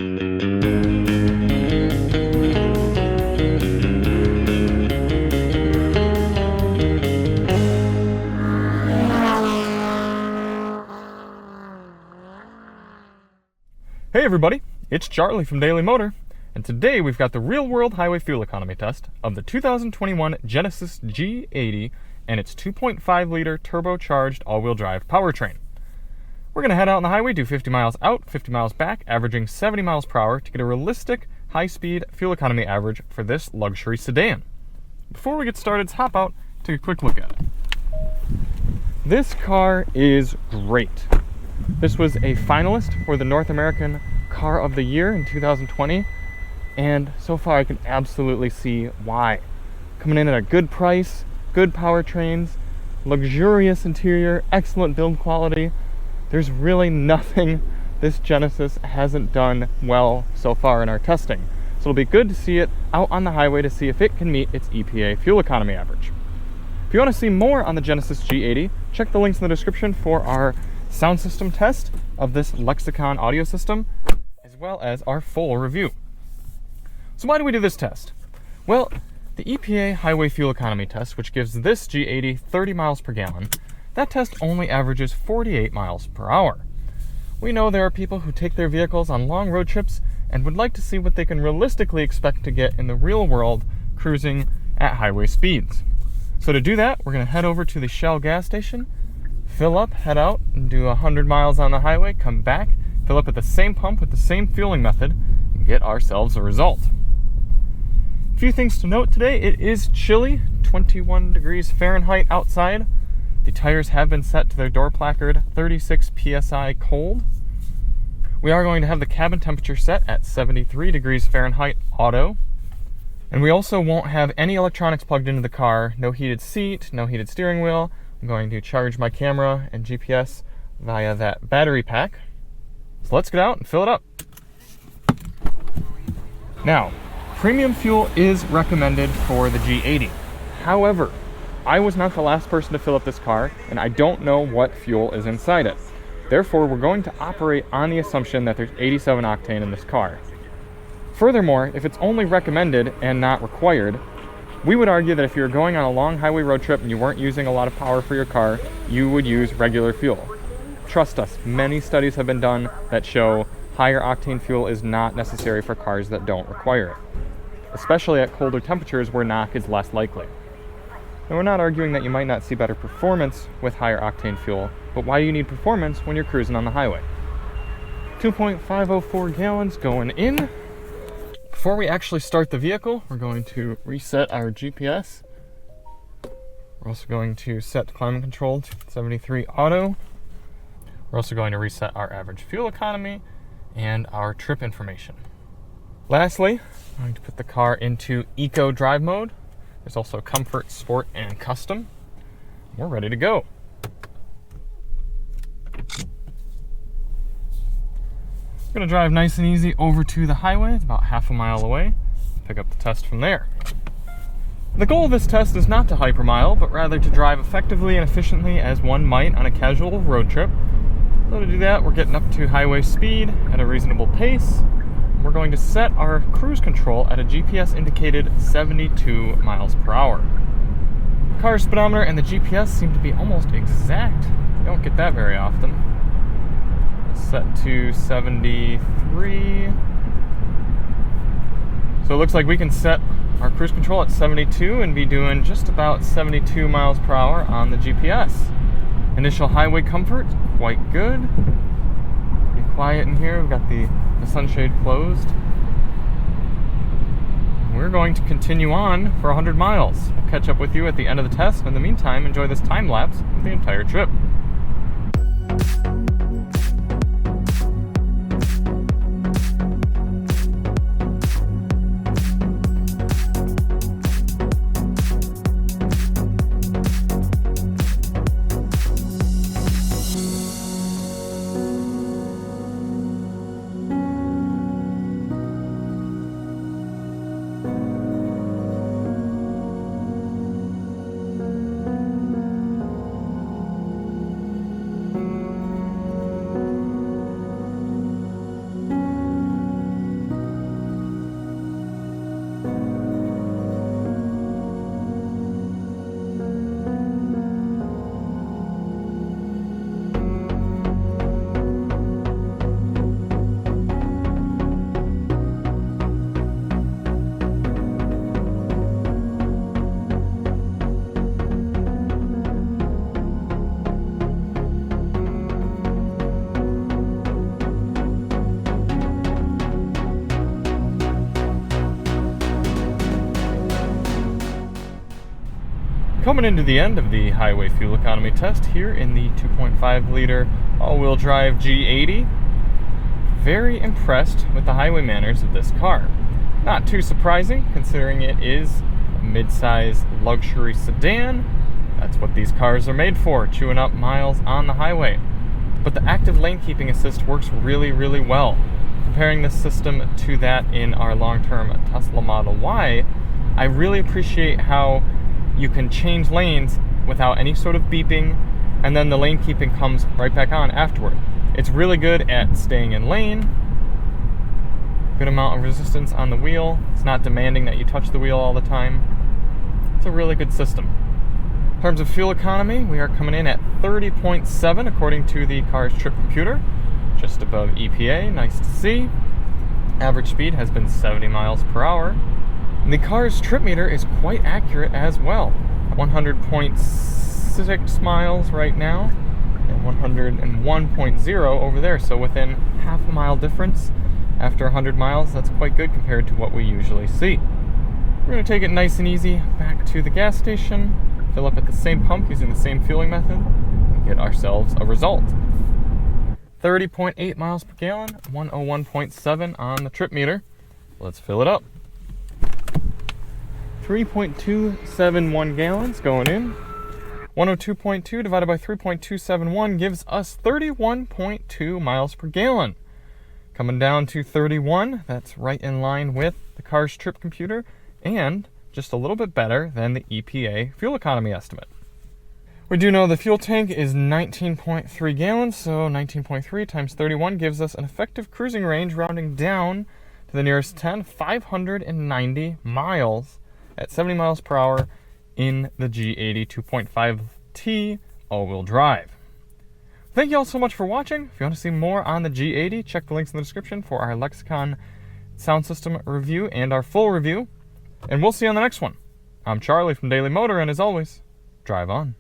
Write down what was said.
Hey everybody, it's Charlie from Daily Motor, and today we've got the real-world highway fuel economy test of the 2021 Genesis G80 and its 2.5-liter turbocharged all-wheel drive powertrain. We're going to head out on the highway, do 50 miles out, 50 miles back, averaging 70 miles per hour to get a realistic high-speed fuel economy average for this luxury sedan. Before we get started, let's hop out, take a quick look at it. This car is great. This was a finalist for the North American Car of the Year in 2020, and so far I can absolutely see why. Coming in at a good price, good powertrains, luxurious interior, excellent build quality. There's really nothing this Genesis hasn't done well so far in our testing. So it'll be good to see it out on the highway to see if it can meet its EPA fuel economy average. If you want to see more on the Genesis G80, check the links in the description for our sound system test of this Lexicon audio system, as well as our full review. So why do we do this test? Well, the EPA highway fuel economy test, which gives this G80 30 miles per gallon, that test only averages 48 miles per hour. We know there are people who take their vehicles on long road trips and would like to see what they can realistically expect to get in the real world cruising at highway speeds. So to do that, we're going to head over to the Shell gas station, fill up, head out, and do 100 miles on the highway, come back, fill up at the same pump with the same fueling method, and get ourselves a result. A few things to note today. It is chilly, 21 degrees Fahrenheit outside. The tires have been set to their door placard 36 psi cold. We are going to have the cabin temperature set at 73 degrees Fahrenheit auto. And we also won't have any electronics plugged into the car, no heated seat, no heated steering wheel. I'm going to charge my camera and GPS via that battery pack. So let's get out and fill it up. Now, premium fuel is recommended for the G80. However, I was not the last person to fill up this car, and I don't know what fuel is inside it. Therefore, we're going to operate on the assumption that there's 87 octane in this car. Furthermore, if it's only recommended and not required, we would argue that if you're going on a long highway road trip and you weren't using a lot of power for your car, you would use regular fuel. Trust us, many studies have been done that show higher octane fuel is not necessary for cars that don't require it, especially at colder temperatures where knock is less likely. And we're not arguing that you might not see better performance with higher octane fuel, but why do you need performance when you're cruising on the highway? 2.504 gallons going in. Before we actually start the vehicle, we're going to reset our GPS. We're also going to set climate control to 73 auto. We're also going to reset our average fuel economy and our trip information. Lastly, I'm going to put the car into Eco Drive mode. There's also Comfort, Sport, and Custom. We're ready to go. I'm going to drive nice and easy over to the highway. It's about half a mile away. Pick up the test from there. The goal of this test is not to hypermile, but rather to drive effectively and efficiently as one might on a casual road trip. So to do that, we're getting up to highway speed at a reasonable pace. We're going to set our cruise control at a GPS indicated 72 miles per hour. The car speedometer and the GPS seem to be almost exact. You don't get that very often. Set to 73. So it looks like we can set our cruise control at 72 and be doing just about 72 miles per hour on the GPS. Initial highway comfort, quite good. Pretty quiet in here. We've got the sunshade closed. We're going to continue on for 100 miles. We'll catch up with you at the end of the test. In the meantime, enjoy this time lapse of the entire trip. Coming into the end of the highway fuel economy test here in the 2.5 liter all-wheel drive G80. Very impressed with the highway manners of this car. Not too surprising considering it is a mid-size luxury sedan. That's what these cars are made for, chewing up miles on the highway. But the active lane keeping assist works really, really well. Comparing this system to that in our long-term Tesla Model Y, I really appreciate how you can change lanes without any sort of beeping, and then the lane keeping comes right back on afterward. It's really good at staying in lane, good amount of resistance on the wheel. It's not demanding that you touch the wheel all the time. It's a really good system. In terms of fuel economy, we are coming in at 30.7 according to the car's trip computer, just above EPA, nice to see. Average speed has been 70 miles per hour. The car's trip meter is quite accurate as well. 100.6 miles right now, and 101.0 over there, so within half a mile difference after 100 miles. That's quite good compared to what we usually see. We're going to take it nice and easy back to the gas station, fill up at the same pump using the same fueling method, and get ourselves a result. 30.8 miles per gallon, 101.7 on the trip meter. Let's fill it up. 3.271 gallons going in. 102.2 divided by 3.271 gives us 31.2 miles per gallon. Coming down to 31, that's right in line with the car's trip computer and just a little bit better than the EPA fuel economy estimate. We do know the fuel tank is 19.3 gallons, so 19.3 times 31 gives us an effective cruising range, rounding down to the nearest 10, 590 miles at 70 miles per hour in the G80 2.5T all-wheel drive. Thank you all so much for watching. If you want to see more on the G80, check the links in the description for our Lexicon sound system review and our full review. And we'll see you on the next one. I'm Charlie from Daily Motor, and as always, drive on.